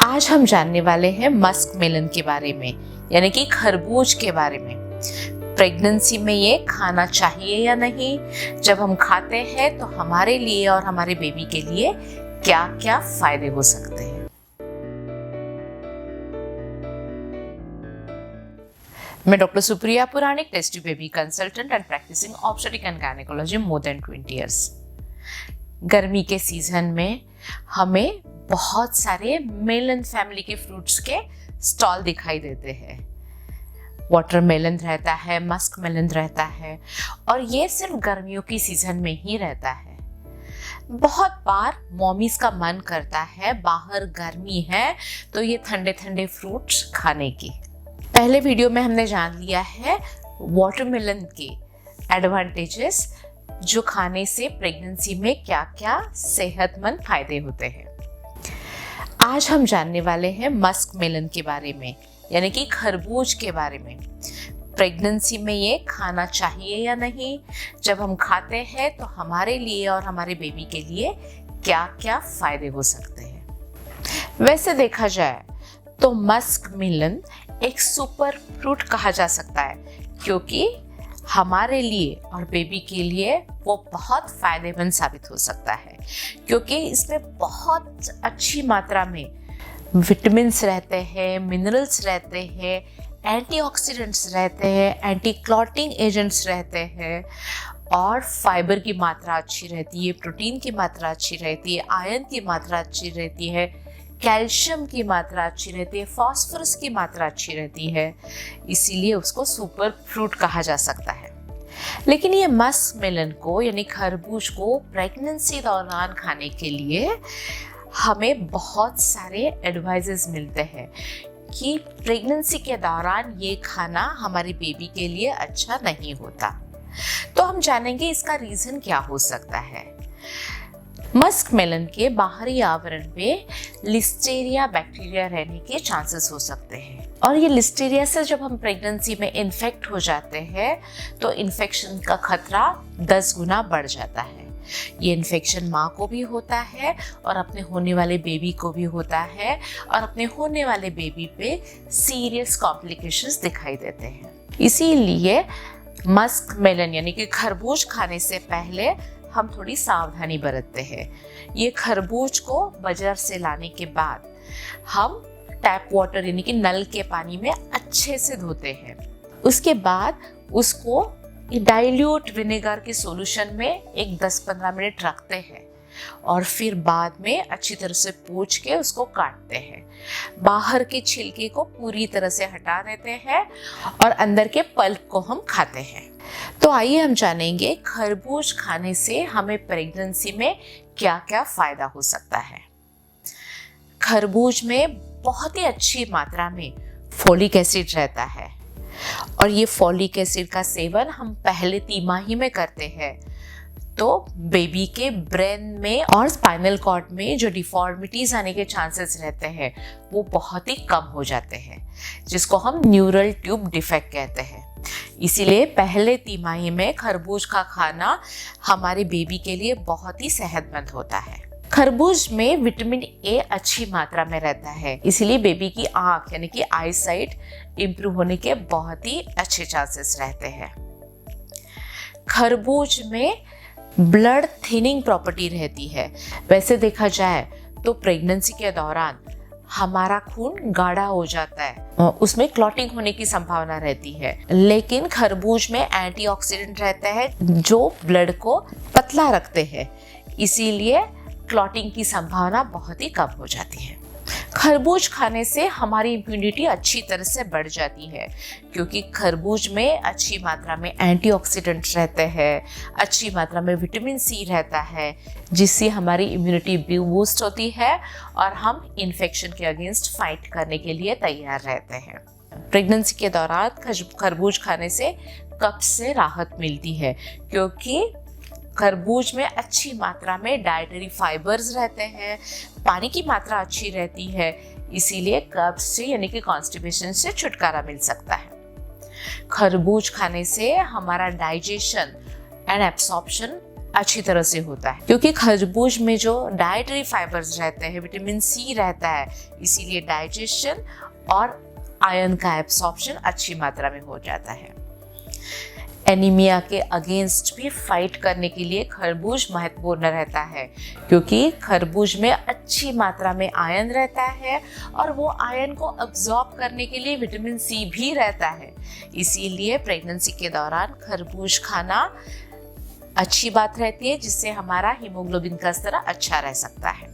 आज हम जानने वाले हैं मस्क मेलन के बारे में, यानी कि खरबूज के बारे में। प्रेगनेंसी में ये खाना चाहिए या नहीं, जब हम खाते हैं तो हमारे लिए और हमारे बेबी के लिए क्या क्या फायदे हो सकते हैं। मैं doctor Supriya Puranik, testy baby consultant and practicing obstetric and gynecology more than 20 years। गर्मी के सीजन में हमें बहुत सारे मेलन फैमिली के फ्रूट्स के स्टॉल दिखाई देते हैं। वाटरमेलन रहता है, मस्क मेलन रहता है, और ये सिर्फ गर्मियों की सीजन में ही रहता है। बहुत बार मॉमीज का मन करता है, बाहर गर्मी है तो ये ठंडे ठंडे फ्रूट्स खाने की। पहले वीडियो में हमने जान लिया है वाटरमेलन के एडवांटेजेस, जो खाने से प्रेगनेंसी में क्या क्या सेहतमंद फायदे होते हैं। आज हम जानने वाले हैं मस्क मेलन के बारे में, यानी कि खरबूज के बारे में। प्रेगनेंसी में ये खाना चाहिए या नहीं, जब हम खाते हैं तो हमारे लिए और हमारे बेबी के लिए क्या क्या फायदे हो सकते हैं। वैसे देखा जाए तो मस्क मेलन एक सुपर फ्रूट कहा जा सकता है, क्योंकि हमारे लिए और बेबी के लिए वो बहुत फायदेमंद साबित हो सकता है, क्योंकि इसमें बहुत अच्छी मात्रा में विटामिन्स रहते हैं, मिनरल्स रहते हैं, एंटीऑक्सीडेंट्स रहते हैं, एंटी क्लॉटिंग एजेंट्स रहते हैं, और फाइबर की मात्रा अच्छी रहती है, प्रोटीन की मात्रा अच्छी रहती है, आयरन की मात्रा अच्छी रहती है, कैल्शियम की मात्रा अच्छी रहती है, फास्फोरस की मात्रा अच्छी रहती है। इसीलिए उसको सुपर फ्रूट कहा जा सकता है। लेकिन ये मस्क मेलन को, यानी खरबूज को, प्रेगनेंसी दौरान खाने के लिए हमें बहुत सारे एडवाइजेस मिलते हैं कि प्रेगनेंसी के दौरान ये खाना हमारे बेबी के लिए अच्छा नहीं होता। तो हम जानेंगे इसका रीज़न क्या हो सकता है। मस्क मेलन के बाहरी आवरण पे लिस्टेरिया बैक्टीरिया रहने के चांसेस हो सकते हैं, और ये लिस्टेरिया से जब हम प्रेगनेंसी में इन्फेक्ट हो जाते हैं तो इन्फेक्शन का खतरा 10 गुना बढ़ जाता है। ये इन्फेक्शन माँ को भी होता है और अपने होने वाले बेबी को भी होता है, और अपने होने वाले बेबी पे सीरियस कॉम्प्लिकेशंस दिखाई देते हैं। इसीलिए मस्क मेलन यानी कि खरबूज खाने से पहले हम थोड़ी सावधानी बरतते हैं। ये खरबूज को बाजार से लाने के बाद हम टैप वाटर यानी कि नल के पानी में अच्छे से धोते हैं। उसके बाद उसको डाइल्यूट विनेगर के सॉल्यूशन में एक 10-15 मिनट रखते हैं, और फिर बाद में अच्छी तरह से पोंछ के उसको काटते हैं। बाहर के छिलके को पूरी तरह से हटा देते हैं और अंदर के पल्प को हम खाते हैं। तो आइए हम जानेंगे खरबूज खाने से हमें प्रेगनेंसी में क्या क्या फायदा हो सकता है। खरबूज में बहुत ही अच्छी मात्रा में फोलिक एसिड रहता है, और ये फोलिक एसिड का सेवन हम पहले तिमाही में करते हैं तो बेबी के ब्रेन में और स्पाइनल कॉर्ड में जो डिफॉर्मिटीज आने के चांसेस रहते हैं वो बहुत ही कम हो जाते हैं, जिसको हम न्यूरल ट्यूब डिफेक्ट कहते हैं। इसीलिए पहले तिमाही में खरबूज का खाना हमारे बेबी के लिए बहुत ही सेहतमंद होता है। खरबूज में विटामिन ए अच्छी मात्रा में रहता है, इसीलिए बेबी की आंख यानी कि आई साइट इम्प्रूव होने के बहुत ही अच्छे चांसेस रहते हैं। खरबूज में ब्लड थिनिंग प्रॉपर्टी रहती है। वैसे देखा जाए तो प्रेगनेंसी के दौरान हमारा खून गाढ़ा हो जाता है, उसमें क्लॉटिंग होने की संभावना रहती है, लेकिन खरबूज में एंटीऑक्सीडेंट रहता है जो ब्लड को पतला रखते हैं, इसीलिए क्लॉटिंग की संभावना बहुत ही कम हो जाती है। खरबूज खाने से हमारी इम्यूनिटी अच्छी तरह से बढ़ जाती है, क्योंकि खरबूज में अच्छी मात्रा में एंटीऑक्सीडेंट्स रहते हैं, अच्छी मात्रा में विटामिन सी रहता है, जिससे हमारी इम्यूनिटी भी बूस्ट होती है और हम इन्फेक्शन के अगेंस्ट फाइट करने के लिए तैयार रहते हैं। प्रेगनेंसी के दौरान खरबूज खाने से कब्ज से राहत मिलती है, क्योंकि खरबूज में अच्छी मात्रा में डाइटरी फाइबर्स रहते हैं, पानी की मात्रा अच्छी रहती है, इसीलिए कब्ज से यानी कि कॉन्स्टिपेशन से छुटकारा मिल सकता है। खरबूज खाने से हमारा डाइजेशन एंड एब्सॉर्प्शन अच्छी तरह से होता है, क्योंकि खरबूज में जो डाइटरी फाइबर्स रहते हैं, विटामिन सी रहता है, इसीलिए डाइजेशन और आयरन का एब्सॉर्प्शन अच्छी मात्रा में हो जाता है। एनीमिया के अगेंस्ट भी फाइट करने के लिए खरबूज महत्वपूर्ण रहता है, क्योंकि खरबूज में अच्छी मात्रा में आयरन रहता है और वो आयरन को अब्जॉर्ब करने के लिए विटामिन सी भी रहता है। इसीलिए प्रेगनेंसी के दौरान खरबूज खाना अच्छी बात रहती है, जिससे हमारा हीमोग्लोबिन का स्तर अच्छा रह सकता है।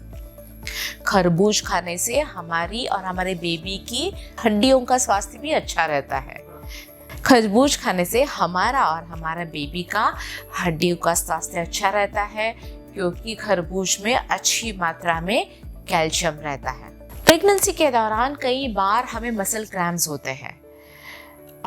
खरबूज खाने से हमारी और हमारे बेबी की हड्डियों का स्वास्थ्य भी अच्छा रहता है। खरबूज खाने से हमारा और हमारा बेबी का हड्डियों का स्वास्थ्य अच्छा रहता है, क्योंकि खरबूज में अच्छी मात्रा में कैल्शियम रहता है। प्रेगनेंसी के दौरान कई बार हमें मसल क्रैम्प्स होते हैं,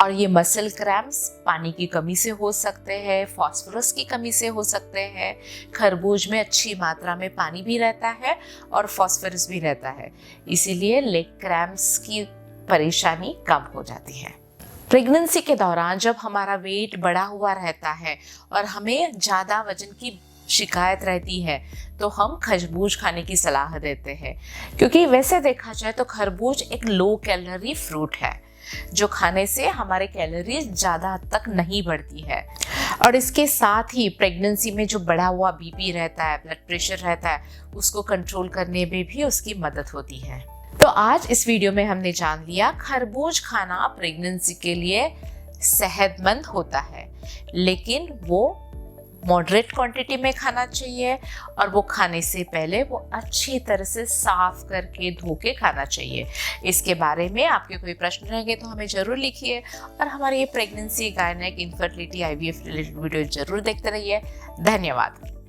और ये मसल क्रैम्प्स पानी की कमी से हो सकते हैं, फास्फोरस की कमी से हो सकते हैं। खरबूज में अच्छी मात्रा में पानी भी रहता है और फास्फोरस भी रहता है, इसीलिए लेग क्रैम्प्स की परेशानी कम हो जाती है। प्रेगनेंसी के दौरान जब हमारा वेट बढ़ा हुआ रहता है और हमें ज़्यादा वजन की शिकायत रहती है, तो हम खरबूज खाने की सलाह देते हैं, क्योंकि वैसे देखा जाए तो खरबूज एक लो कैलोरी फ्रूट है, जो खाने से हमारे कैलोरीज ज़्यादा हद तक नहीं बढ़ती है। और इसके साथ ही प्रेगनेंसी में जो बढ़ा हुआ बीपी रहता है, ब्लड प्रेशर रहता है, उसको कंट्रोल करने में भी उसकी मदद होती है। तो आज इस वीडियो में हमने जान लिया खरबूज खाना प्रेगनेंसी के लिए सेहतमंद होता है, लेकिन वो मॉडरेट क्वांटिटी में खाना चाहिए, और वो खाने से पहले वो अच्छी तरह से साफ करके धो के खाना चाहिए। इसके बारे में आपके कोई प्रश्न रहेंगे तो हमें ज़रूर लिखिए, और हमारे ये pregnancy, gynaec, infertility, IVF related video जरूर देखते रहिए। धन्यवाद।